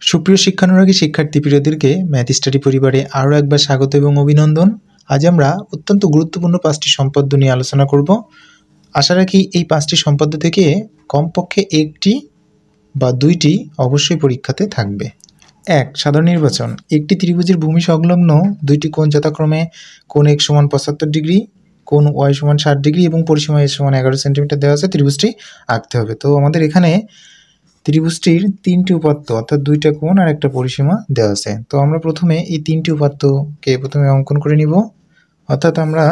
সুপ্রিয় শিক্ষানুরাগী শিক্ষার্থী প্রিয়দেরকে math study পরিবারে আরও একবার স্বাগত এবং অভিনন্দন। আজ আমরা অত্যন্ত গুরুত্বপূর্ণ 5টি সম্পদ্য নিয়ে আলোচনা করব। আশা রাখি এই 5টি সম্পদ্য থেকে কমপক্ষে একটি বা দুইটি অবশ্যই পরীক্ষাতে থাকবে। 1. সাধারণ নির্বাচন। একটি ত্রিভুজের ভূমি সংলগ্ন দুইটি কোণ যথাক্রমে কোণ x = 75 ডিগ্রি, কোণ y = 60 ডিগ্রি এবং পরিসীমা s = 11 সেন্টিমিটার দেওয়া আছে। ত্রিভুজটি আঁকতে হবে। তো আমাদের এখানে ত্রিভুজটির 3টি উপাত্ত অর্থাৎ 2টা কোণ আর একটা পরিসীমা দেওয়া আছে। তো আমরা প্রথমে এই 3টি উপাত্তকে প্রথমে অঙ্কন করে নিব। অর্থাৎ আমরা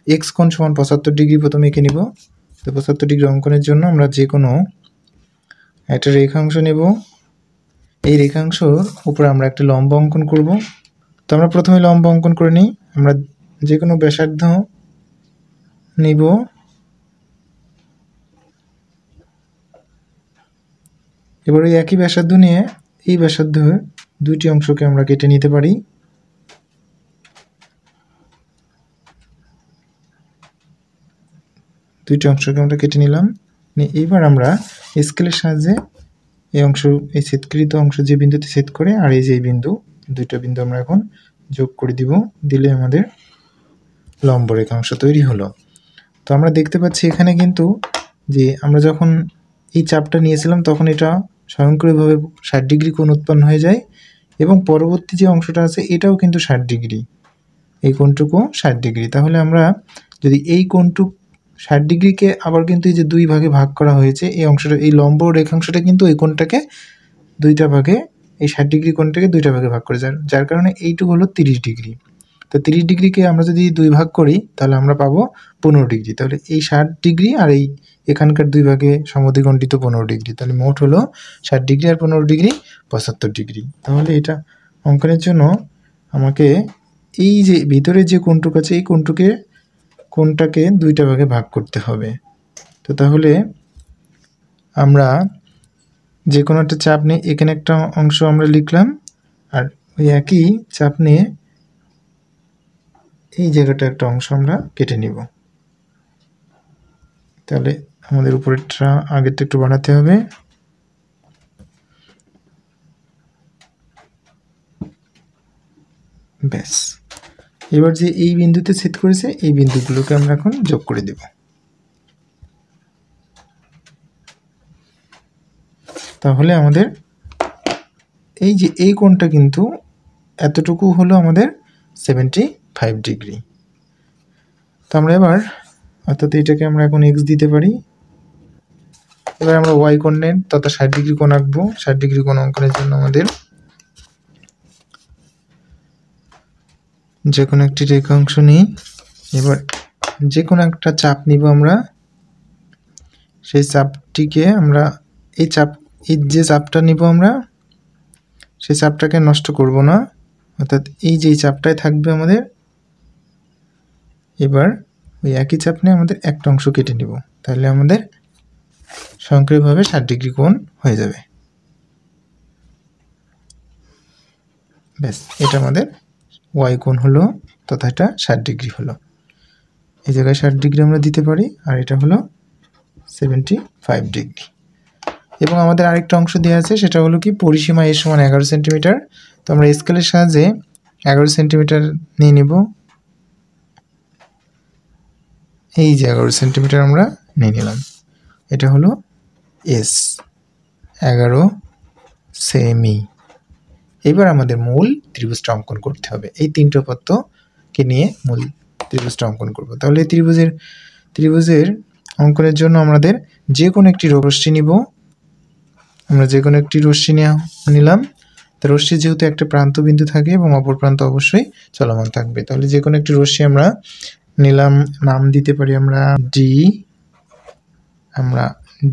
x কোণ = 75 ডিগ্রি প্রথমে এঁকে নিব। তো 75 ডিগ্রি অঙ্কনের জন্য আমরা যে কোনো একটা রেখাংশ নেব। এই রেখাংশের উপরে আমরা একটা লম্ব অঙ্কন করব। তো আমরা প্রথমে লম্ব অঙ্কন করে নিই। আমরা যে কোনো ব্যাসার্ধ নিব। এবার এই একই ব্যাসার্ধ নিয়ে এই ব্যাসার্ধের দুইটি অংশকে আমরা কেটে নিতে পারি। দুইটি অংশকে আমরা কেটে নিলাম। এইবার আমরা স্কেলের সাহায্যে এই অংশ, এই ছেদকৃত অংশ যে বিন্দুতে ছেদ করে আর এই যে বিন্দু, দুইটা বিন্দু আমরা এখন যোগ করে দিব। দিলে আমাদের লম্ব রেখাংশ তৈরি হলো। তো আমরা দেখতে পাচ্ছি এখানে কিন্তু যে আমরা যখন এই চাপটা নিয়েছিলাম তখন এটা স্বয়ংক্রিয়ভাবে 60 ডিগ্রি কোণ উৎপন্ন হয়ে যায় এবং পরবর্তী যে অংশটা আছে এটাও কিন্তু 60 ডিগ্রি, এই কোণটুকু 60 ডিগ্রি। তাহলে আমরা যদি এই কোণটুক 60 ডিগ্রিকে আবার কিন্তু এই যে দুই ভাগে ভাগ করা হয়েছে, এই অংশটা, এই লম্ব রেখাংশটা কিন্তু এই কোণটাকে দুইটা ভাগে, এই 60 ডিগ্রি কোণটাকে দুইটা ভাগে ভাগ করে, যার কারণে এইটুকু হলো 30 ডিগ্রি। তো 30 ডিগ্রিকে আমরা যদি দুই ভাগ করি তাহলে আমরা পাবো 15 ডিগ্রি। তাহলে এই 60 ডিগ্রি আর এই এখানকার দুই ভাগে সমদ্বিখণ্ডিত 15 ডিগ্রি, তাহলে মোট হলো 60 ডিগ্রি আর 15 ডিগ্রি 75 ডিগ্রি। তাহলে এটা অঙ্কনের জন্য আমাকে এই যে ভিতরে যে কোণটুকু আছে এই কোণটাকে দুইটা ভাগে ভাগ করতে হবে। তো তাহলে আমরা যে কোনো একটা চাপ নিয়ে এখানে একটা অংশ আমরা লিখলাম আর ওই একই চাপ নিয়ে এই জায়গাটা একটা অংশ আমরা কেটে নিব। তাহলে আমাদের উপরেরটা আগেরটা একটু বানাতে হবে। ব্যাস, এবার যে এই বিন্দুতে ছেদ করেছে এই বিন্দুগুলোকে আমরা এখন যোগ করে দেব। তাহলে আমাদের এই যে এই কোণটা কিন্তু এতটুকু হলো আমাদের 75 ডিগ্রি। তো আমরা এবার অর্থাৎ এটাকে আমরা এখন x দিতে পারি। এবার আমরা y কোণের তথা 60 ডিগ্রি কোণ আঁকবো। 60 ডিগ্রি কোণ অঙ্কনের জন্য আমাদের যে কোনো একটি রেখাংশ নিই। এবার যে কোনো একটা চাপ নিব আমরা। সেই চাপটিকে আমরা এই যে চাপটা নিব আমরা সেই চাপটাকে নষ্ট করব না, অর্থাৎ এই যে চাপটাই থাকবে আমাদের। এবার ওই একই চাপ নিয়ে আমাদের একটা অংশ কেটে নিব, তাহলে আমাদের স্বয়ংক্রিয়ভাবে 60 ডিগ্রি কোণ হয়ে যাবে। ব্যাস, এটা আমাদের y কোণ হলো তথা এটা 60 ডিগ্রি হলো। এই জায়গায় 60 ডিগ্রি আমরা দিতে পারি আর এটা হলো 75 ডিগ্রি। এবং আমাদের আরেকটা অংশ দেওয়া আছে, সেটা হলো কি পরিসীমা s = 11 সেন্টিমিটার। তো আমরা স্কেলের সাহায্যে 11 সেন্টিমিটার নিয়ে নেব। এই যে 11 সেন্টিমিটার আমরা নিয়ে নিলাম, এটা হলো s 11 সেমি। এবার আমাদের মূল ত্রিভুজটা অঙ্কন করতে হবে। এই 3টে উপাত্তকে নিয়ে মূল ত্রিভুজটা অঙ্কন করব। তাহলে এই ত্রিভুজের অঙ্কনের জন্য আমাদের যে কোনো একটি রশ্মি নিব। আমরা যে কোনো একটি রশ্মি নিলাম। তো রশ্মি যেহেতু একটা প্রান্ত বিন্দু থাকে এবং অপর প্রান্ত অবশ্যই চলমান থাকবে, তাহলে যে কোনো একটি রশ্মি আমরা নিলাম। নাম দিতে পারি আমরা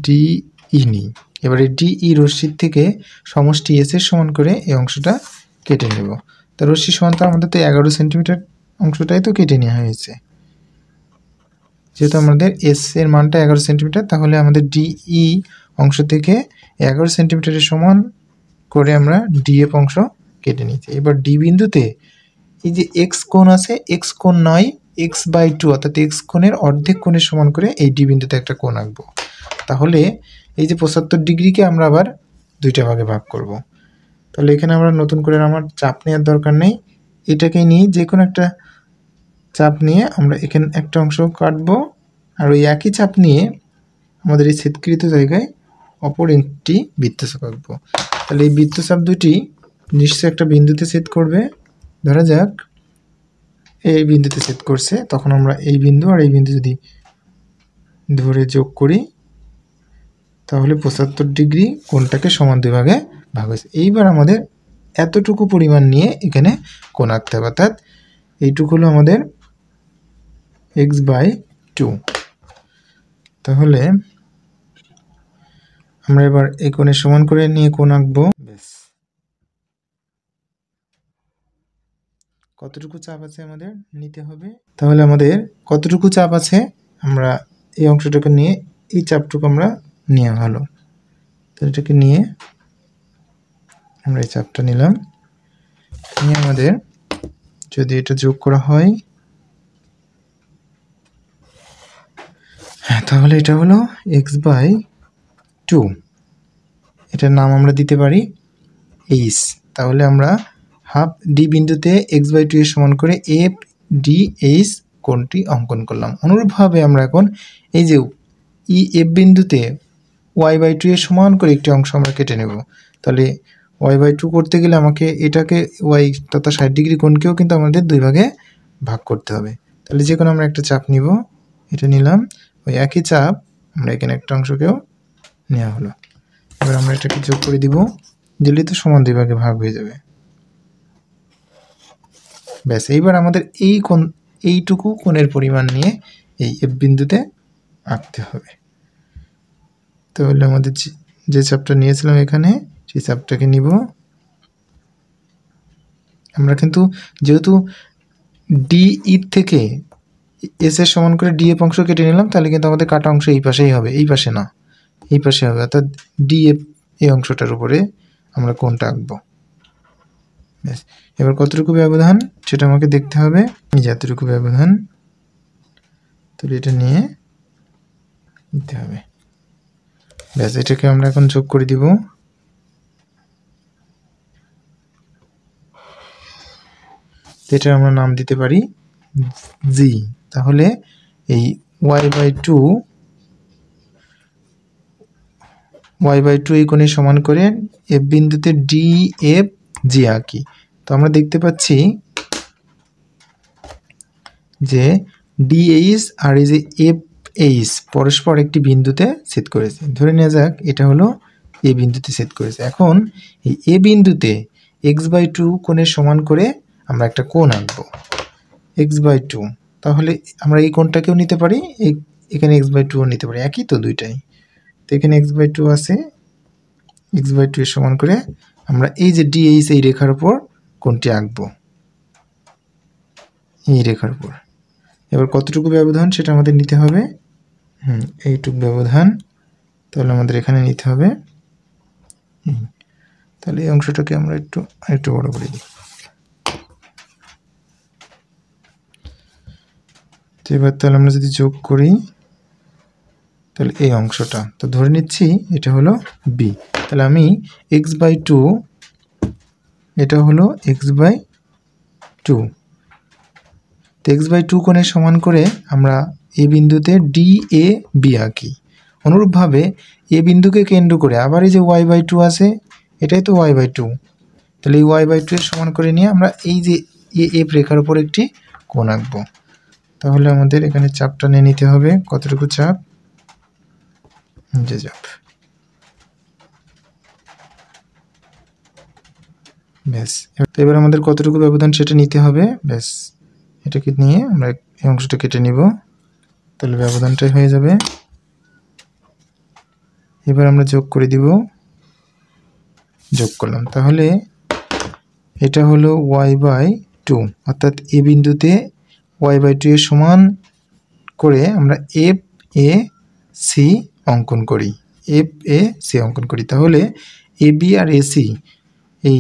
DE নিই। এবারে DE রশ্মির থেকে সমষ্টি s এর সমান করে এই অংশটা কেটে নেব। তো রশ্মি সমান্তর আমাদের তো 11 সেন্টিমিটার অংশটাই তো কেটে নেওয়া হয়েছে। যেহেতু আমাদের s এর মানটা 11 সেন্টিমিটার, তাহলে আমাদের DE অংশ থেকে 11 সেন্টিমিটারের সমান করে আমরা DF অংশ কেটে নিয়েছি। এবার D বিন্দুতে এই যে x কোণ আছে, x কোণ নয়, x/2 অর্থাৎ x কোণের অর্ধেক কোণের সমান করে এই D বিন্দুতে একটা কোণ আঁকবো। তাহলে এই যে 75 ডিগ্রিকে আমরা আবার দুইটা ভাগে ভাগ করব। তাহলে এখানে আমরা নতুন করে আমার চাপ নেওয়ার দরকার নেই, এটাকে নিয়ে যে কোনো একটা চাপ নিয়ে আমরা এখানে একটা অংশ কাটবো, আর ওই একই চাপ নিয়ে আমাদের এই ছেদকৃত জায়গায় অপর একটি বৃত্তচাপ আঁকবো। তাহলে এই বৃত্তচাপ দুটি নিশ্চয়ই একটা বিন্দুতে ছেদ করবে। ধরা যাক এই বিন্দুতে ছেদ করছে, তখন আমরা এই বিন্দু আর এই বিন্দু যদি ধরে যোগ করি তাহলে 75 ডিগ্রি কোণটাকে সমান দুই ভাগে ভাগ হয়েছে। এইবার আমাদের এতটুকু পরিমাণ নিয়ে এখানে কোণ আঁকতে হবে, অর্থাৎ এইটুকু হলো আমাদের x/2। তাহলে আমরা এবার এই কোণের সমান করে নিয়ে কোণ আঁকবো। বেশ, কতটুকু চাপ আছে আমাদের নিতে হবে। তাহলে আমাদের কতটুকু চাপ আছে আমরা এই অংশটাকে নিয়ে এই চাপটুকু আমরা নেওয়া হলো, তো এটাকে নিয়ে আমরা এই চাপটা নিলাম, নিয়ে আমাদের যদি এটা যোগ করা হয় তাহলে এটা হলো x/2। এটার নাম আমরা দিতে পারি h। তাহলে আমরা হাফ ডি বিন্দুতে x/2 এর সমান করে FDH কোণটি অঙ্কন করলাম। অনুরূপভাবে আমরা এখন এই যে EF বিন্দুতে y/2 এর সমান করে একটি অংশ আমরা কেটে নেব। তাহলে y/2 করতে গেলে আমাকে এটাকে y তথা 60 ডিগ্রি কোণকেও কিন্তু আমাদের দুই ভাগে ভাগ করতে হবে। তাহলে যে কোনো আমরা একটা চাপ নিব, এটা নিলাম, ওই একই চাপ আমরা এখানে একটা অংশকেও নেওয়া হলো। এবার আমরা এটাকে যোগ করে দিব, দিলে তো সমান দুই ভাগে ভাগ হয়ে যাবে। ব্যাস, এইবার আমাদের এই কোণ এইটুকু কোণের পরিমাণ নিয়ে এই এফ বিন্দুতে আঁকতে হবে। তাহলে আমাদের যে চাপটা নিয়েছিলাম এখানে সেই চাপটাকে নিব আমরা, কিন্তু যেহেতু ডি ই থেকে এস এর সমান করে ডিএফ অংশ কেটে নিলাম, তাহলে কিন্তু আমাদের কাটা অংশ এই পাশেই হবে, এই পাশে না, এই পাশে হবে, অর্থাৎ ডিএফ এই অংশটার উপরে আমরা কোণটা আঁকবো। ব্যাস, এবার কতটুকু ব্যবধান সেটা আমাকে দেখতে হবে, এই যতটুকু ব্যবধান, তাহলে এটা নিয়ে নিতে হবে। ব্যাস, এটাকে আমরা এখন যোগ করে দিব। এটা আমরা নাম দিতে পারি জি। তাহলে এই y/2 এই কোণে সমান করে এফ বিন্দুতে DFG আঁকি। তো আমরা দেখতে পাচ্ছি যে DH আর এই যে FH পরস্পর একটি বিন্দুতে ছেদ করেছে। ধরে নেওয়া যাক এটা হলো এ বিন্দুতে ছেদ করেছে। এখন এই এ বিন্দুতে x/2 কোণের সমান করে আমরা একটা কোণ আঁকবো x/2। তাহলে আমরা এই কোণটাকেও নিতে পারি, এখানে x/2 নিতে পারি, একই তো দুইটাই। তো এখানে x/2 আছে, x/2 এর সমান করে আমরা এই যে DH এই রেখার উপর কোণটি আঁকবো, এই রেখার উপর। এবার কতটুকু ব্যবধান সেটা আমাদের নিতে হবে, এইটুকু ব্যবধান, তাহলে আমাদের এখানে নিতে হবে। তাহলে এই অংশটাকে আমরা একটু বড় করে দিই। তো এবার তাহলে আমরা যদি যোগ করি তাহলে এই অংশটা, তো ধরে নিচ্ছি এটা হলো b। তাহলে আমি x/2, এটা হলো x/2, তো x/2 কোণের সমান করে আমরা এই বিন্দুতে DAB আঁকি। অনুরূপভাবে এ বিন্দুকে কেন্দ্র করে আবার এই যে y/2 আছে, এটাই তো y/2, তাহলে এই y/2 এর সমান করে নিয়ে আমরা এই যে এফ রেখার উপর একটি কোণ আঁকবো। তাহলে আমাদের এখানে চাপটা নিয়ে নিতে হবে, কতটুকু চাপ, যে চাপ। ব্যাস, এবার আমাদের কতটুকু ব্যবধান সেটা নিতে হবে। ব্যাস, এটাকে নিয়ে আমরা এই অংশটা কেটে নিব, তাহলে ব্যবধানটাই হয়ে যাবে। এবার আমরা যোগ করে দিব, যোগ করলাম, তাহলে এটা হলো y/2, অর্থাৎ এ বিন্দুতে y/2 এর সমান করে আমরা FAC অঙ্কন করি, FAC অঙ্কন করি। তাহলে AB আর AC এই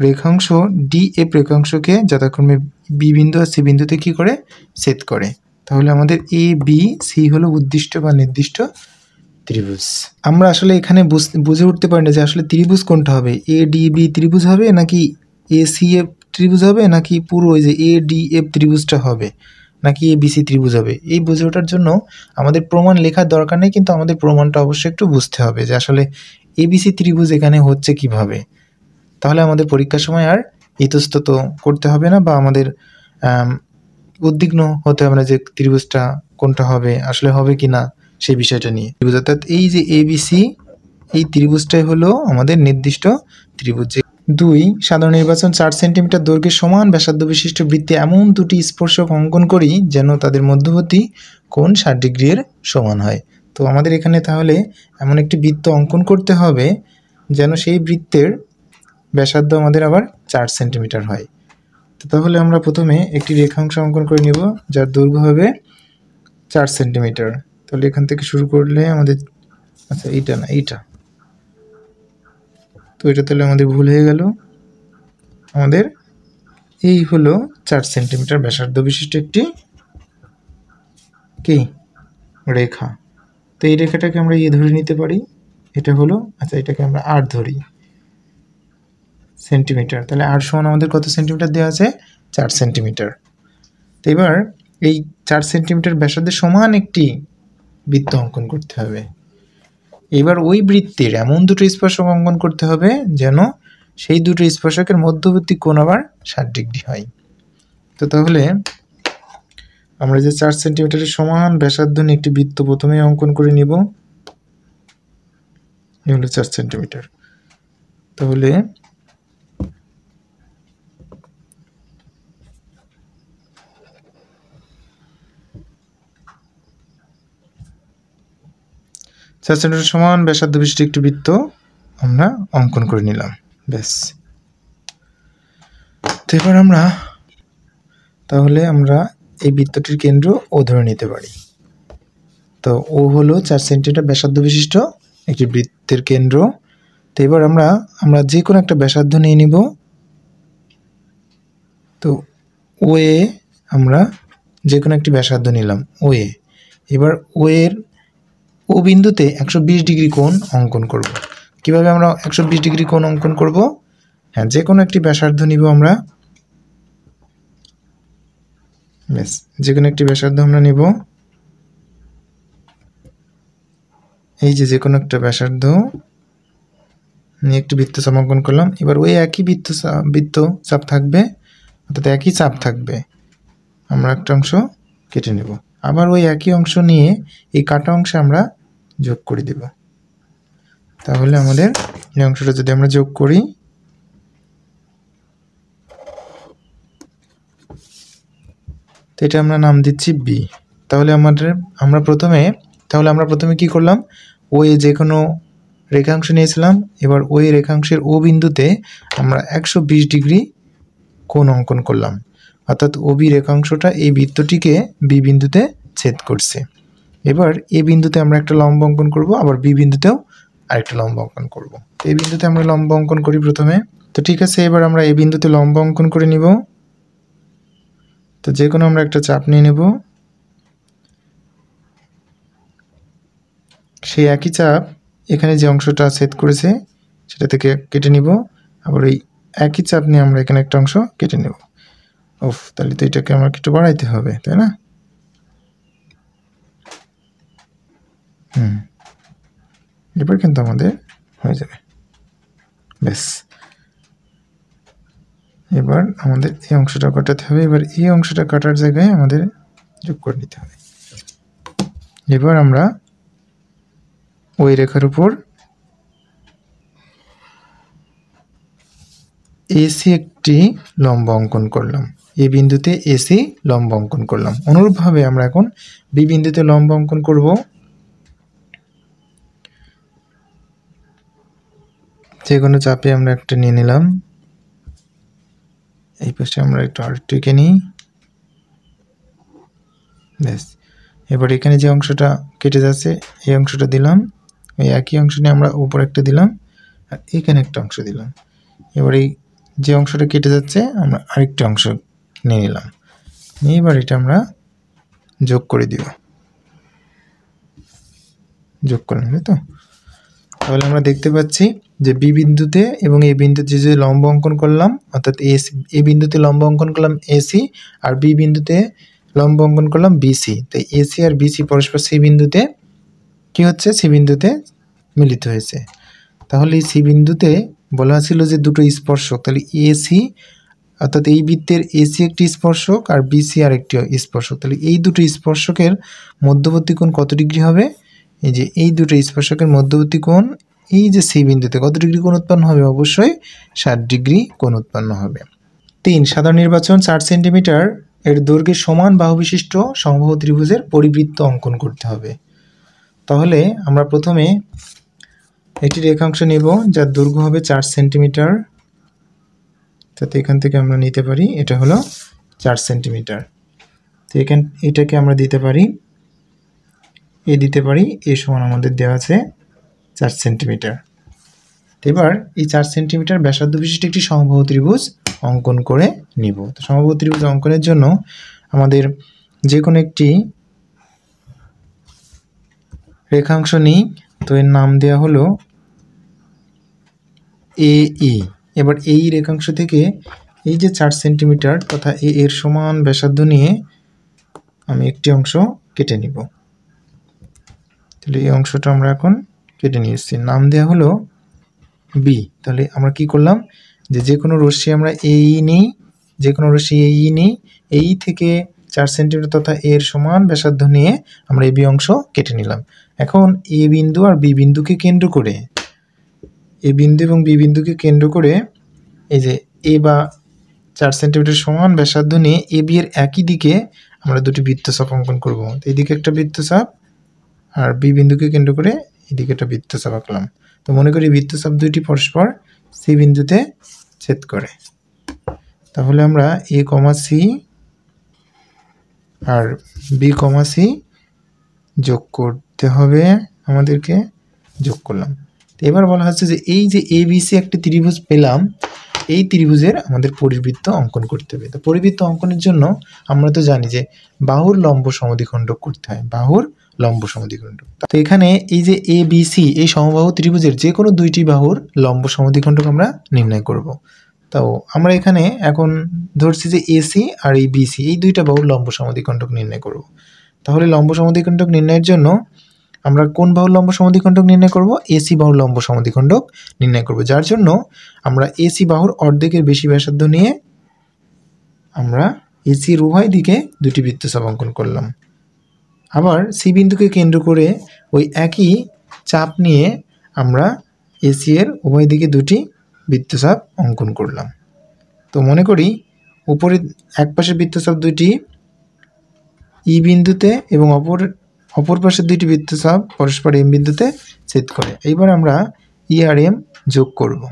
রেখাংশ DF রেখাংশকে যথাক্রমে বি বিন্দু আর সি বিন্দুতে কি করে ছেদ করে। তাহলে আমাদের ABC হলো উদ্দিষ্ট বা নির্দিষ্ট ত্রিভুজ। আমরা আসলে এখানে বুঝে উঠতে পারি না যে আসলে ত্রিভুজ কোনটা হবে, ADB ত্রিভুজ হবে নাকি ACF ত্রিভুজ হবে নাকি পুরো ওই যে ADF ত্রিভুজটা হবে নাকি ABC ত্রিভুজ হবে। এই বুঝে ওঠার জন্য আমাদের প্রমাণ লেখার দরকার নেই, কিন্তু আমাদের প্রমাণটা অবশ্যই একটু বুঝতে হবে যে আসলে ABC ত্রিভুজ এখানে হচ্ছে কিভাবে। তাহলে আমাদের পরীক্ষার সময় আর ইতস্তত করতে হবে না বা আমাদের উদ্বিগ্ন হতে হবে না যে ত্রিভুজটা কোনটা হবে, আসলে হবে কি না সেই বিষয়টা নিয়ে। ত্রিভুজ অর্থাৎ এই যে ABC, এই ত্রিভুজটাই হলো আমাদের নির্দিষ্ট ত্রিভুজ। 2 সাধারণ নির্বাচন 4 সেন্টিমিটার দৈর্ঘ্যের সমান ব্যাসার্ধ বিশিষ্ট বৃত্তে এমন দুটি স্পর্শক অঙ্কন করি যেন তাদের মধ্যবর্তী কোণ 60 ডিগ্রির সমান হয়। তো আমাদের এখানে তাহলে এমন একটি বৃত্ত অঙ্কন করতে হবে যেন সেই বৃত্তের ব্যাসার্ধ আমাদের আবার 4 সেন্টিমিটার হয়। তো তাহলে আমরা প্রথমে একটি রেখাংশ অঙ্কন করে নিব যার দৈর্ঘ্য হবে 4 সেন্টিমিটার। তাহলে এখান থেকে শুরু করলে আমাদের, আচ্ছা এইটা না, এইটা, তো এটা তাহলে আমাদের ভুল হয়ে গেল। আমাদের এই হলো 4 সেন্টিমিটার ব্যাসার্ধ বিশিষ্ট একটি কি রেখা। তো এই রেখাটাকে আমরা ধরে নিতে পারি, এটা হলো, আচ্ছা এটাকে আমরা R ধরি সেন্টিমিটার। তাহলে R সমান আমাদের কত সেন্টিমিটার দেওয়া আছে, 4 সেন্টিমিটার। তো এবার এই 4 সেন্টিমিটার ব্যাসার্ধের সমান একটি বৃত্ত অঙ্কন করতে হবে। এবার ওই বৃত্তের এমন দুটো স্পর্শক অঙ্কন করতে হবে যেন সেই দুটো স্পর্শকের মধ্যবর্তী কোণ আবার 60 ডিগ্রি হয়। তো তাহলে আমরা যে 4 সেন্টিমিটারের সমান ব্যাসার্ধ নিয়ে একটি বৃত্ত প্রথমে অঙ্কন করে নিব, এই হলো 4 সেন্টিমিটার। তাহলে সমান ব্যাসার্ধ বিশিষ্ট একটি বৃত্ত আমরা অঙ্কন করে নিলাম, ব্যাস। তো এবার আমরা তাহলে আমরা এই বৃত্তটির কেন্দ্র ও ধরে নিতে পারি। তো ও হলো 4 সেন্টিমিটার ব্যাসার্ধ বিশিষ্ট একটি বৃত্তের কেন্দ্র। তো এবার আমরা যে কোনো একটা ব্যাসার্ধ নিয়ে নিব। তো ও এ আমরা যে কোনো একটি ব্যাসার্ধ নিলাম ও এ। এবার ও এর ও বিন্দুতে 120 ডিগ্রি কোণ অঙ্কন করব। কিভাবে আমরা 120 ডিগ্রি কোণ অঙ্কন করব? হ্যাঁ, যে কোনো একটি ব্যাসার্ধ নিব আমরা, ব্যাস, যে কোনো একটি ব্যাসার্ধ আমরা নিব। এই যে কোনো একটা ব্যাসার্ধ নিয়ে একটি বৃত্তচাপ অঙ্কন করলাম। এবার ওই একই বৃত্তচাপ থাকবে, অর্থাৎ একই চাপ থাকবে, আমরা একটা অংশ কেটে নেব। আবার ওই একই অংশ নিয়ে এই কাটা অংশে আমরা যোগ করে দেব। তাহলে আমাদের এই অংশটা যদি আমরা যোগ করি, তো এটা আমরা নাম দিচ্ছি বি। তাহলে আমরা প্রথমে কি করলাম, ওই যে কোনো রেখাংশ নিয়েছিলাম। এবার ওই রেখাংশের ও বিন্দুতে আমরা 120 ডিগ্রি কোণ অঙ্কন করলাম, অর্থাৎ ওবি রেখাংশটা এই বৃত্তটিকে বি বিন্দুতে ছেদ করছে। এবার এ বিন্দুতে আমরা একটা লম্ব অঙ্কন করব, আবার বি বিন্দুতেও আরেকটা লম্ব অঙ্কন করব। এই বিন্দুতে আমরা লম্ব অঙ্কন করি প্রথমে। তো ঠিক আছে, এবার আমরা এই বিন্দুতে লম্ব অঙ্কন করে নিব। তো যে কোনো আমরা একটা চাপ নিয়ে নেব, সেই একই চাপ এখানে যে অংশটা ছেদ করেছে সেটা থেকে কেটে নিব। আবার ওই একই চাপ নিয়ে আমরা এখানে একটা অংশ কেটে নেব। তাহলে তো এটাকে আমাকে একটু বাড়াইতে হবে, তাই না? এবার কিন্তু আমাদের হয়ে যাবে, ব্যাস। এবার আমাদের এই অংশটা কাটাতে হবে। এবার এই অংশটা কাটার জায়গায় আমাদের যোগ করে নিতে হবে। এবার আমরা ওই রেখার উপর এসি একটি লম্ব অঙ্কন করলাম, এই বিন্দুতে এসি লম্ব অঙ্কন করলাম। অনুরূপভাবে আমরা এখন বি বিন্দুতে লম্ব অঙ্কন করব। যে কোনো চাপে আমরা একটা নিয়ে নিলাম, এই পাশে আমরা আরেকটু এঁকে নিই, ব্যাস। এবার এখানে যে অংশটা কেটে যাচ্ছে এই অংশটা দিলাম, এই একই অংশ নিয়ে আমরা উপর একটা দিলাম আর এখানে একটা অংশ দিলাম। এবার এই যে অংশটা কেটে যাচ্ছে আমরা আরেকটা অংশ নিয়ে নিলাম, এবার এটা আমরা যোগ করে দিব। যোগ করলাম, তাই তো। তাহলে আমরা দেখতে পাচ্ছি যে বি বিন্দুতে এবং এ বিন্দুতে যে লম্ব অঙ্কন করলাম, অর্থাৎ এ বিন্দুতে লম্ব অঙ্কন করলাম এসি, আর বি বিন্দুতে লম্ব অঙ্কন করলাম বিসি। তাই এসি আর বিসি পরস্পর সি বিন্দুতে কি হচ্ছে, সি বিন্দুতে মিলিত হয়েছে। তাহলে এই সি বিন্দুতে বলা ছিল যে দুটো স্পর্শক, তাহলে এসি অর্থাৎ এই বৃত্তের এসি একটি স্পর্শক আর বিসি আর একটি স্পর্শক। তাহলে এই দুটো স্পর্শকের মধ্যবর্তী কোণ কত ডিগ্রি হবে? এই যে এই দুটো স্পর্শকের মধ্যবর্তী কোণ এই যে সি বিন্দুতে কত ডিগ্রি কোণ উৎপন্ন হবে? অবশ্যই 60 ডিগ্রি কোণ উৎপন্ন হবে। 3, সাধারণ নির্বাচন 4 সেন্টিমিটার এর দৈর্ঘ্যের সমান বাহু বিশিষ্ট সমবাহু ত্রিভুজের পরিবৃত্ত অঙ্কন করতে হবে। তাহলে আমরা প্রথমে একটি রেখাংশ নেব যার দৈর্ঘ্য হবে 4 সেন্টিমিটার, যাতে এখান থেকে আমরা নিতে পারি এটা হলো 4 সেন্টিমিটার। তো এটাকে আমরা দিতে পারি এ সমান আমাদের দেওয়া আছে 4 সেন্টিমিটার। এবার এই 4 সেন্টিমিটার ব্যাসার্ধ বিশিষ্ট একটি সমবাহু ত্রিভুজ অঙ্কন করে নিব। তো সমবাহু ত্রিভুজ অঙ্কনের জন্য আমাদের যে কোনো একটি রেখাংশ নিই, তো এর নাম দেওয়া হলো এই। এবার এই রেখাংশ থেকে এই যে 4 সেন্টিমিটার তথা এর সমান ব্যাসার্ধ নিয়ে আমি একটি অংশ কেটে নিব। তাহলে এই অংশটা আমরা এখন কেটে নিয়েছি, নাম দেওয়া হলো বি। তাহলে আমরা কি করলাম, যে কোনো রশ্মি আমরা এই নিই, এই থেকে 4 সেন্টিমিটার তথা এর সমান ব্যাসার্ধ নিয়ে আমরা এই বি অংশ কেটে নিলাম। এখন এ বিন্দু আর বি বিন্দুকে কেন্দ্র করে, এ বিন্দু এবং বি বিন্দুকে কেন্দ্র করে এই যে এ বা 4 সেন্টিমিটার সমান ব্যাসার্ধ নিয়ে এ বি এর একই দিকে আমরা দুটি বৃত্তচাপ অঙ্কন করব। এইদিকে একটা বৃত্তচাপ আর বি বিন্দুকে কেন্দ্র করে এদিকে একটা বৃত্তচাপ আঁকলাম। তো মনে করি বৃত্তচাপ দুইটি পরস্পর সি বিন্দুতে ছেদ করে। তাহলে আমরা এ কমা সি আর বি কমা সি যোগ করতে হবে, আমাদেরকে যোগ করলাম। তো এবার বলা হচ্ছে যে এই যে এ বি সি একটি ত্রিভুজ পেলাম, এই ত্রিভুজের আমাদের পরিবৃত্ত অঙ্কন করতে হবে। তো পরিবৃত্ত অঙ্কনের জন্য আমরা তো জানি যে বাহুর লম্ব সমদ্বিখণ্ডক করতে হয়, বাহুর লম্ব সমদ্বিখণ্ডক। তো এখানে এই যে এ বি সি এই সমবাহু ত্রিভুজের যে কোনো দুইটি বাহুর লম্ব সমদ্বিখণ্ডক আমরা নির্ণয় করব। তো আমরা এখানে এখন ধরছি যে এসি আর এই বিসি এই দুইটা বাহুর লম্ব সমদ্বিখণ্ডক নির্ণয় করব। তাহলে লম্ব সমদ্বিখণ্ডক নির্ণয়ের জন্য আমরা কোন বাহুর লম্ব সমদ্বিখণ্ডক নির্ণয় করব? এসি বাহুর লম্ব সমদ্বিখণ্ডক নির্ণয় করব, যার জন্য আমরা এসি বাহুর অর্ধেকের বেশি ব্যাসার্ধ নিয়ে আমরা এসির উভয় দিকে দুটি বৃত্তচাপ অঙ্কন করলাম। আবার সি বিন্দুকে কেন্দ্র করে ওই একই চাপ নিয়ে আমরা এসি এর উভয় দিকে দুটি বৃত্তচাপ অঙ্কন করলাম। তো মনে করি উপরে এক পাশের বৃত্তচাপ দুটি ই বিন্দুতে এবং অপর পাশের দুইটি বৃত্তচাপ পরস্পর এম বিন্দুতে ছেদ করে। এইবার আমরা ই আর এম যোগ করব।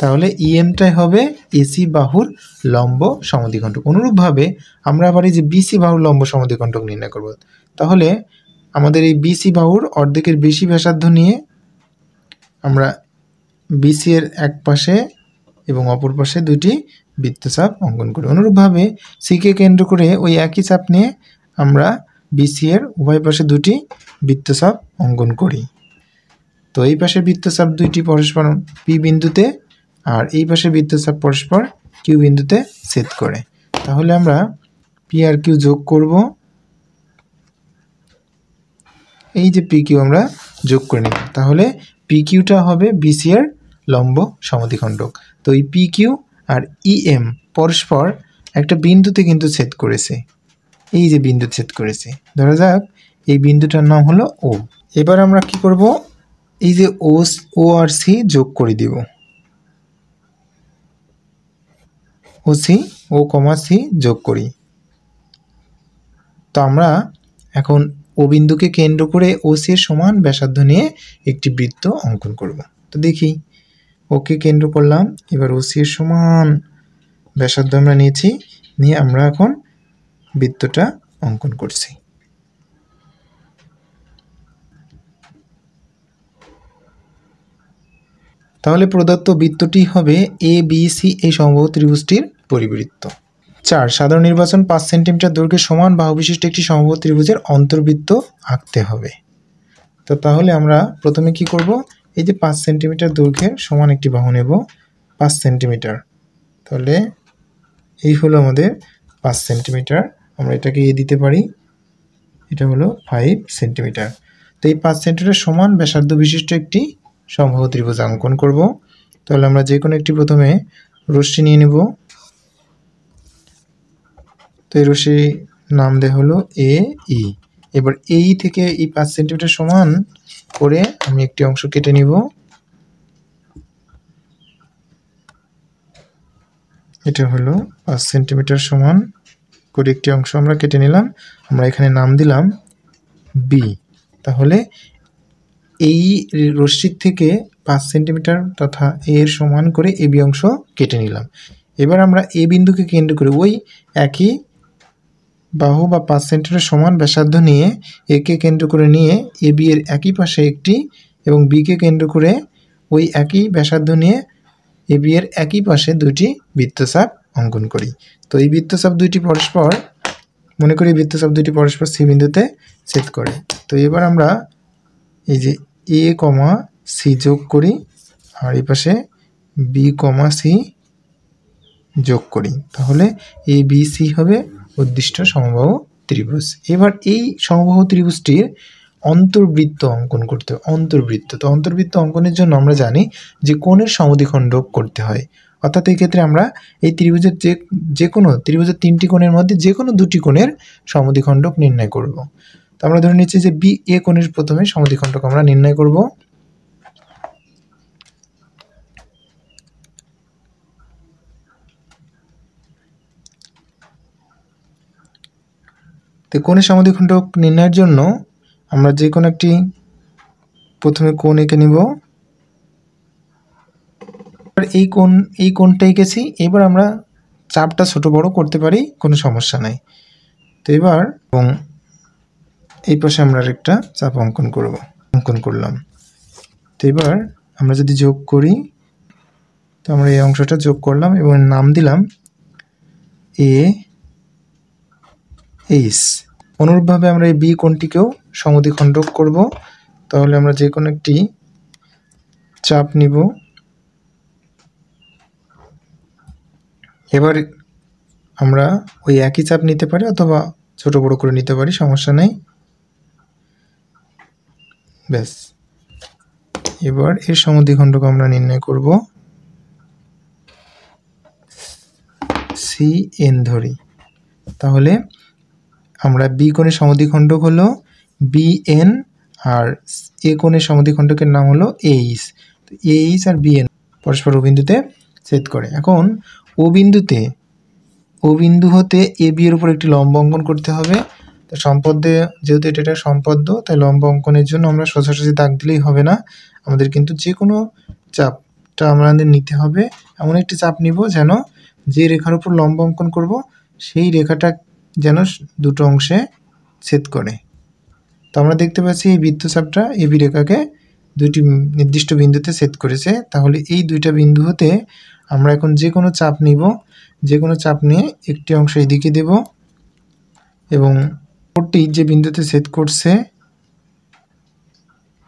তাহলে ইএমটাই হবে এসি বাহুর লম্ব সমদ্বিখণ্ডক। অনুরূপভাবে আমরা আবার এই যে বিসি বাহুর লম্ব সমদ্বিখণ্ডক নির্ণয় করব। তাহলে আমাদের এই বিসি বাহুর অর্ধেকের বেশি ব্যাসার্ধ নিয়ে আমরা বিসি এর এক পাশে এবং অপর পাশে দুটি বৃত্তচাপ অঙ্কন করি। অনুরূপভাবে সিকে কেন্দ্র করে ওই একই চাপ নিয়ে আমরা বিসি এর উভয় পাশে দুটি বৃত্তচাপ অঙ্কন করি। তো এই পাশের বৃত্তচাপ দুইটি পরস্পর পি বিন্দুতে আর এই পাশের বৃত্তচাপ পরস্পর কিউ বিন্দুতে ছেদ করে। তাহলে আমরা পি আর কিউ যোগ করব। এই যে পি কিউ আমরা যোগ করে নিব, তাহলে পি কিউটা হবে বিসি এর লম্ব সমদ্বিখণ্ডক। তো এই পি কিউ আর ইএম পরস্পর একটা বিন্দুতে কিন্তু ছেদ করেছে, এই যে বিন্দু ছেদ করেছে, ধরা যাক এই বিন্দুটার নাম হলো ও। এবার আমরা কি করব, এই যে ও আর সি যোগ করে দিব, ও কমা সি যোগ করি। তো আমরা এখন ও বিন্দুকে কেন্দ্র করে ও সি এর সমান ব্যাসার্ধ নিয়ে একটি বৃত্ত অঙ্কন করব। তো দেখি, ওকে কেন্দ্র করলাম, এবার ও সি এর সমান ব্যাসার্ধ আমরা নিয়েছি, নিয়ে আমরা এখন বৃত্তটা অঙ্কন করছি। তাহলে প্রদত্ত বৃত্তটি হবে এ বি সি এই সমবাহু ত্রিভুজটির পরিবৃত্ত। 4 সাধারণ নির্বাচন 5 সেন্টিমিটার দৈর্ঘ্যের সমান বাহু বিশিষ্ট একটি সমবাহু ত্রিভুজের অন্তর্বৃত্ত আঁকতে হবে। তো তাহলে আমরা প্রথমে কি করব, এই যে 5 সেন্টিমিটার দৈর্ঘ্যের সমান একটি বাহু নেব 5 সেন্টিমিটার। তাহলে এই হলো আমাদের 5 সেন্টিমিটার, আমরা এটাকে দিতে পারি, এটা হলো 5 সেন্টিমিটার। তো এই 5 সেন্টিমিটার সমান ব্যাসার্ধ বিশিষ্ট একটি সমবাহু ত্রিভুজ অঙ্কন করব। তাহলে আমরা যে কোনো একটি প্রথমে রশ্মি নিয়ে নেব। তো এই রশ্মি নাম দেওয়া হলো এ ই। এবার এই থেকে এই 5 সেন্টিমিটার সমান করে আমি একটি অংশ কেটে নিব। এটা হলো 5 সেন্টিমিটার সমান করে একটি অংশ আমরা কেটে নিলাম, আমরা এখানে নাম দিলাম বি। তাহলে এই রশ্মির থেকে 5 সেন্টিমিটার তথা এর সমান করে এ বি অংশ কেটে নিলাম। এবার আমরা এ বিন্দুকে কেন্দ্র করে ওই একই বাহু বা 5 সেন্টিমিটার সমান ব্যাসার্ধ নিয়ে একে কেন্দ্র করে নিয়ে এ বি এর একই পাশে একটি এবং বিকে কেন্দ্র করে ওই একই ব্যাসার্ধ নিয়ে এ বি এর একই পাশে দুটি বৃত্তচাপ অঙ্কন করি। তো এই বৃত্তচাপ দুইটি পরস্পর, মনে করি বৃত্তচাপ দুইটি পরস্পর সি বিন্দুতে ছেদ করে। তো এবার আমরা এই যে এ কমা সি যোগ করি আর এই পাশে বি কমা সি যোগ করি, তাহলে এ বি সি হবে উদ্দিষ্ট সমবাহু ত্রিভুজ। এবার এই সমবাহু ত্রিভুজটির অন্তর্বৃত্ত অঙ্কন করতে হবে। অন্তর্বৃত্ত, তো অন্তর্বৃত্ত অঙ্কনের জন্য আমরা জানি যে কোণের সমদ্বিখণ্ডক করতে হয়, অর্থাৎ এই ক্ষেত্রে আমরা এই ত্রিভুজের যে কোনো ত্রিভুজের 3টি কোণের মধ্যে যে কোনো 2টি কোণের সমদ্বিখণ্ডক নির্ণয় করব। তো আমরা ধরে নিচ্ছি যে বি এ কোণের প্রথমে সমদ্বিখণ্ডক আমরা নির্ণয় করব। তো কোণের সমদ্বিখণ্ডক নির্ণয়ের জন্য আমরা যে কোনো একটি প্রথমে কোণ এঁকে নিব। এই কোণটা এঁকেছি, এবার আমরা চাপটা ছোট বড় করতে পারি, কোনো সমস্যা নাই। তো এবার এবং এই পাশে আমরা আরেকটা চাপ অঙ্কন করলাম। তো এবার আমরা যদি যোগ করি, তো আমরা এই অংশটা যোগ করলাম এবং নাম দিলাম এ এইচ। অনুরূপভাবে আমরা এই বি কোণটিকেও সমদ্বিখণ্ডক করব। তাহলে আমরা যে কোনো একটি চাপ নিব। এবার আমরা ওই একই চাপ নিতে পারি অথবা ছোট বড় করে নিতে পারি, সমস্যা নেই। ব্যাস, এবার এর সমদ্বিখণ্ডক আমরা নির্ণয় করব। সি এন ধরি, তাহলে আমরা বি কোণের সমদ্বিখণ্ডক হলো বি এন আর এ কোণের সমদ্বিখণ্ডকের নাম হলো এইচ। তো এইচ আর বি এন পরস্পর ও বিন্দুতে ছেদ করে। এখন ও বিন্দু হতে এ বি এর উপর একটি লম্ব অঙ্কন করতে হবে। তো সম্পদে যেহেতু এটা সম্পদ্য, তাই লম্ব অঙ্কনের জন্য আমরা সোজাসুজি দাগ দিলেই হবে না, আমাদের কিন্তু যে কোনো চাপটা আমাদের নিতে হবে। এমন একটি চাপ নিব যেন যে রেখার উপর লম্ব অঙ্কন করব সেই রেখাটা যেন দুটো অংশে ছেদ করে। তো আমরা দেখতে পাচ্ছি এই বৃত্তচাপটা এ বি রেখাকে দুটি নির্দিষ্ট বিন্দুতে ছেদ করেছে। তাহলে এই দুইটা বিন্দু হতে আমরা এখন যে কোনো চাপ নিব, যে কোনো চাপ নিয়ে একটি অংশ এদিকে দেব এবং ওটি যে বিন্দুতে ছেদ করছে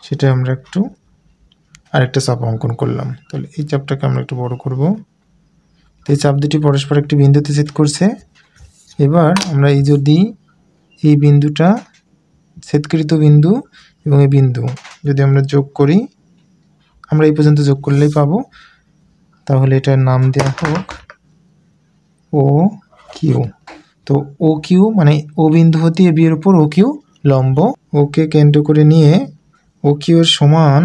সেটা আমরা একটু আরেকটা চাপ অঙ্কন করলাম। তাহলে এই চাপটাকে আমরা একটু বড় করব। তো এই চাপ দুটি পরস্পর একটি বিন্দুতে ছেদ করছে। এবার আমরা এই যদি এই বিন্দুটা ছেদকৃত বিন্দু এবং এই বিন্দু যদি আমরা যোগ করি, আমরা এই পর্যন্ত যোগ করলেই পাবো। তাহলে এটার নাম দেওয়া হোক ও কিউ। তো ও কিউ মানে ও বিন্দু হতে এ বি এর উপর ও কিউ লম্ব, ওকে কেন্দ্র করে নিয়ে ও কিউ এর সমান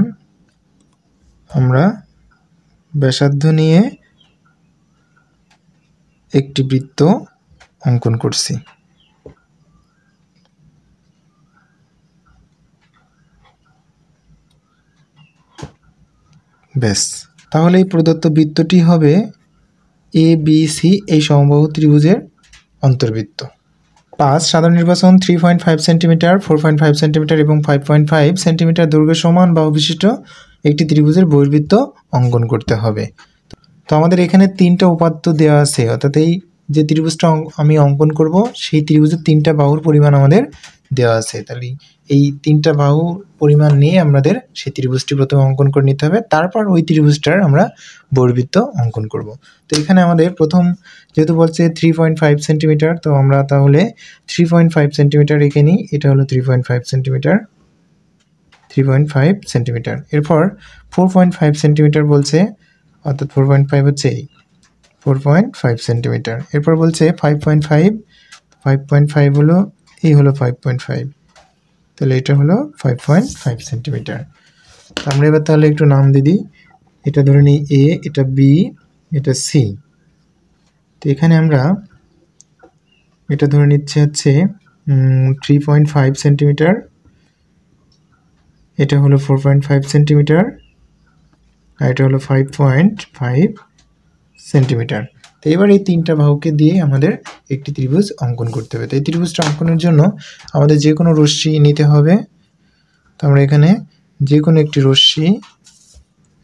আমরা ব্যাসার্ধ নিয়ে একটি বৃত্ত অঙ্কন করছি। ব্যাস, তাহলে এই প্রদত্ত বৃত্তটি হবে এ বি সি এই সমবাহু ত্রিভুজের অন্তর্বৃত্ত। 5 সাধারণ নির্বাচন 3.5 সেন্টিমিটার, 4.5 সেন্টিমিটার এবং 5.5 সেন্টিমিটার দৈর্ঘ্য সমান বাহু বিশিষ্ট একটি ত্রিভুজের বহির্বৃত্ত অঙ্কন করতে হবে। তো আমাদের এখানে 3টা উপাত্ত দেওয়া আছে, অর্থাৎ এই যে ত্রিভুজটা আমি অঙ্কন করব সেই ত্রিভুজের 3টা বাহুর পরিমাণ আমাদের দেওয়া আছে। তাহলে এই 3টা বাহুর পরিমাণ নিয়ে আমাদের সেই ত্রিভুজটি প্রথমে অঙ্কন করে নিতে হবে, তারপর ওই ত্রিভুজটার আমরা বহির্বৃত্ত অঙ্কন করব। তো এখানে আমাদের প্রথম যেহেতু বলছে 3.5 সেন্টিমিটার, তো আমরা তাহলে 3.5 সেন্টিমিটার রেখে নিই। এটা হলো 3.5 সেন্টিমিটার, 3.5 সেন্টিমিটার। এরপর 4.5 সেন্টিমিটার বলছে, অর্থাৎ 4.5 হচ্ছে এই 4.5 সেন্টিমিটার। এরপর বলছে 5.5 হলো এই হলো 5.5, তাহলে এটা হলো 5.5 সেন্টিমিটার। আমরা এবার তাহলে একটু নাম দিয়ে দিই। এটা ধরে নিই এ, এটা বি, এটা সি। তো এখানে আমরা এটা ধরে নিচ্ছে হচ্ছে 3.5 সেন্টিমিটার, এটা হলো 4.5 সেন্টিমিটার, আর এটা হলো 5.5 সেন্টিমিটার। তো এবার এই 3টা বাহুকে দিয়ে আমাদের একটি ত্রিভুজ অঙ্কন করতে হবে। তো এই ত্রিভুজটা অঙ্কনের জন্য আমাদের যে কোনো রশ্মি নিতে হবে। তো আমরা এখানে যে কোনো একটি রশ্মি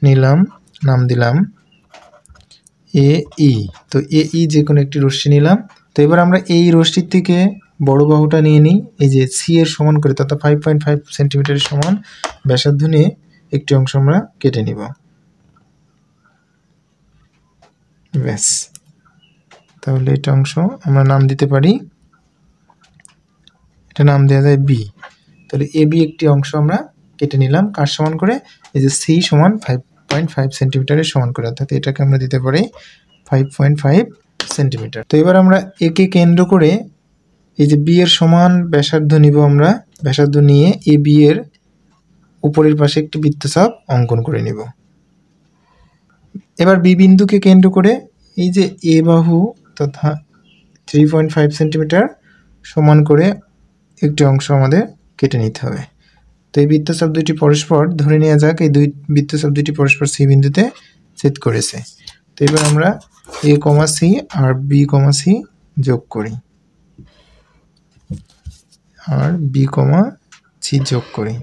নিলাম, নাম দিলাম এ ই। তো এ ই যে কোনো একটি রশ্মি নিলাম। তো এবার আমরা এই রশ্মির থেকে বড় বাহুটা নিয়ে নিই, এই যে সি এর সমান করে, তথা 5.5 সেন্টিমিটারের সমান ব্যাসার্ধ নিয়ে একটি অংশ আমরা কেটে নিব। ব্যাস, তাহলে এটা অংশ আমরা নাম দিতে পারি, এটা নাম দেওয়া যায় বি। তাহলে এ বি একটি অংশ আমরা কেটে নিলাম, কার সমান করে? এই যে সি সমান 5.5 সেন্টিমিটারের সমান করে, অর্থাৎ এটাকে আমরা দিতে পারি 5.5 সেন্টিমিটার। তো এবার আমরা একে কেন্দ্র করে এই যে বি এর সমান ব্যাসার্ধ নিব আমরা, ব্যাসার্ধ নিয়ে এ বি এর উপরের পাশে একটি বৃত্তচাপ অঙ্কন করে নিব। এবার বি বিন্দুকে কেন্দ্র করে এই যে এ বাহু তথা 3.5 সেন্টিমিটার সমান করে একটি অংশ আমাদের কেটে নিতে হবে। তো এই বৃত্তচাপ দুইটি পরস্পর, ধরে নেওয়া যাক এই বৃত্তচাপ দুইটি পরস্পর সি বিন্দুতে ছেদ করেছে। তো এবার আমরা এ কমা সি আর বি কমা সি যোগ করি, আর বি কমা সি যোগ করি।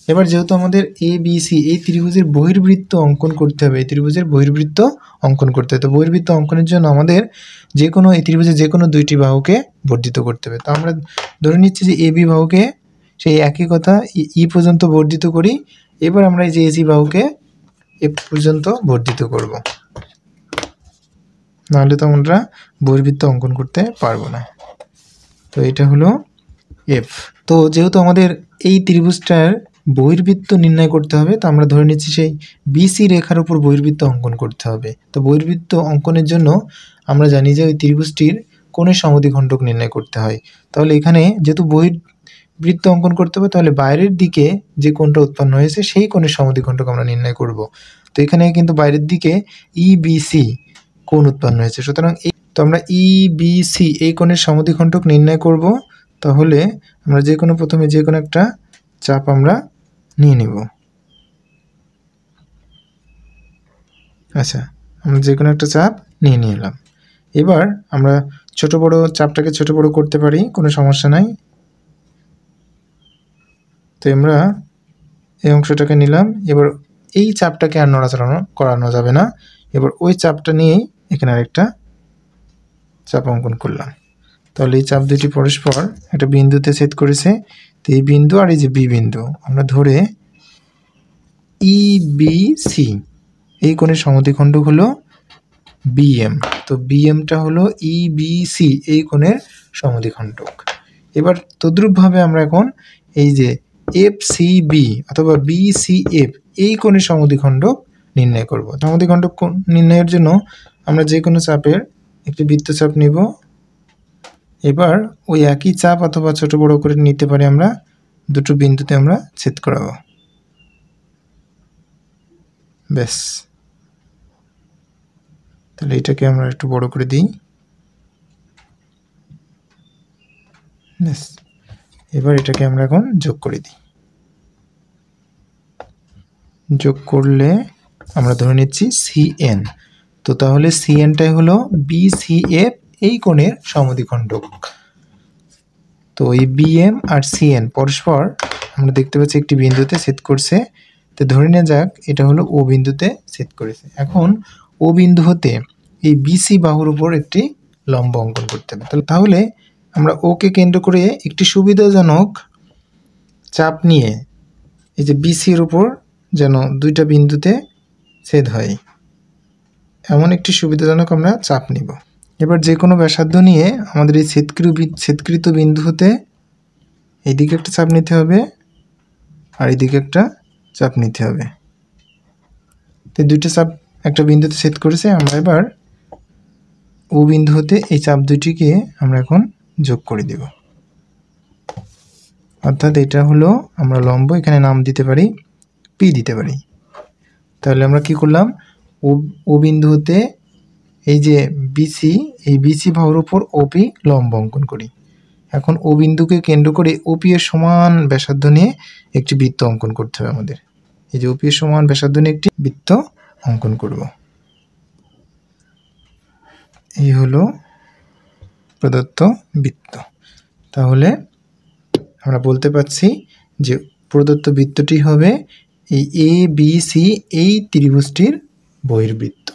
এবার যেহেতু আমাদের এ বি সি এই ত্রিভুজের বহির্বৃত্ত অঙ্কন করতে হবে, এই ত্রিভুজের বহির্বৃত্ত অঙ্কন করতে হবে। তো বহির্বৃত্ত অঙ্কনের জন্য আমাদের যে কোনো এই ত্রিভুজের যে কোনো দুইটি বাহুকে বর্ধিত করতে হবে। তো আমরা ধরে নিচ্ছি যে এ বি বাহুকে সেই একই কথা ই পর্যন্ত বর্ধিত করি। এবার আমরা এই যে এসি বাহুকে এফ পর্যন্ত বর্ধিত করব, নাহলে তো আমরা বহির্বৃত্ত অঙ্কন করতে পারবো না। তো এটা হলো এফ। তো যেহেতু আমাদের এই ত্রিভুজটার বহির্বৃত্ত নির্ণয় করতে হবে, তো আমরা ধরে নিচ্ছি সেই বিসি রেখার উপর বহির্বৃত্ত অঙ্কন করতে হবে। তো বহির্বৃত্ত অঙ্কনের জন্য আমরা জানি যে ওই ত্রিভুজটির কোণের সমদ্বিখণ্ডক নির্ণয় করতে হয়। তাহলে এখানে যেহেতু বহির্বৃত্ত অঙ্কন করতে হবে, তাহলে বাইরের দিকে যে কোণটা উৎপন্ন হয়েছে সেই কোণের সমদ্বিখণ্ডক আমরা নির্ণয় করব। তো এখানে কিন্তু বাইরের দিকে ইবিসি কোণ উৎপন্ন হয়েছে, সুতরাং তো আমরা ইবিসি এই কোণের সমদ্বিখণ্ডক নির্ণয় করব। তাহলে আমরা যে কোনো প্রথমে যে কোনো একটা চাপ আমরা নিয়ে নিব। আচ্ছা, আমরা যে কোনো একটা চাপ নিয়ে নিলাম। এবার আমরা ছোট বড় চাপটাকে ছোট বড় করতে পারি, কোনো সমস্যা নাই। তো আমরা এই অংশটাকে নিলাম। এবার এই চাপটাকে আর নড়াচড়া করানো যাবে না। এবার ওই চাপটা নিয়েই এখানে আরেকটা চাপ অঙ্কন করলাম। তাহলে এই চাপ দুটি পরস্পর একটা বিন্দুতে ছেদ করেছে। তো এই বিন্দু আর এই যে বি বিন্দু আমরা ধরে ইবিসি এই কোণের সমদ্বিখণ্ডক হলো বিএম। তো বিএমটা হলো ইবিসি এই কোণের সমদ্বিখণ্ডক। এবার তদ্রূপভাবে আমরা এখন এই যে এফসিবি অথবা বিসিএফ এই কোণের সমদ্বিখণ্ডক নির্ণয় করব। সমদ্বিখণ্ডক নির্ণয়ের জন্য আমরা যে কোনো চাপের একটি বৃত্তচাপ নিব। এবার ওই একই চাপ অথবা ছোট বড় করে নিতে পারি, আমরা দুটো বিন্দুতে আমরা ছেদ করাবো। ব্যাস, তাহলে এটাকে আমরা একটু বড় করে দিই। ব্যাস, এবার এটাকে আমরা এখন যোগ করে দিই। যোগ করলে আমরা ধরে নিচ্ছি সিএন। তো তাহলে সিএনটাই হলো বিসিএফ এই কোণের সমদ্বিখণ্ডক। তো এই বিএম আর সিএন পরস্পর আমরা দেখতে পাচ্ছি একটি বিন্দুতে ছেদ করছে। তো ধরে নেওয়া যাক এটা হলো ও বিন্দুতে ছেদ করেছে। এখন ও বিন্দু হতে এই বিসি বাহুর উপর একটি লম্ব অঙ্কন করতে হবে। তাহলে আমরা ওকে কেন্দ্র করে একটি সুবিধাজনক চাপ নিয়ে এই যে বিসির উপর যেন দুইটা বিন্দুতে ছেদ হয় এমন একটি সুবিধাজনক আমরা চাপ নিব। এবার যে কোনো ব্যাসার্ধ নিয়ে আমাদের এই ছেদকৃত বিন্দু হতে এইদিকে একটা চাপ নিতে হবে আর এইদিকে একটা চাপ নিতে হবে। তো দুইটা চাপ একটা বিন্দুতে ছেদ করেছে, আমরা এবার ও বিন্দু হতে এই চাপ দুইটিকে আমরা এখন যোগ করে দেব। অর্থাৎ এটা হলো আমরা লম্ব, এখানে নাম দিতে পারি পি দিতে পারি। তাহলে আমরা কি করলাম, ও বিন্দু হতে এই যে বিসি, এই বিসি বাহুর উপর ওপি লম্ব অঙ্কন করি। এখন ও বিন্দুকে কেন্দ্র করে ওপি এর সমান ব্যাসার্ধ নিয়ে একটি বৃত্ত অঙ্কন করতে হবে আমাদের। এই যে ওপি এর সমান ব্যাসার্ধ নিয়ে একটি বৃত্ত অঙ্কন করব। এই হলো প্রদত্ত বৃত্ত। তাহলে আমরা বলতে পারছি যে প্রদত্ত বৃত্তটি হবে এই এ বি সি এই ত্রিভুজটির বহির্বৃত্ত।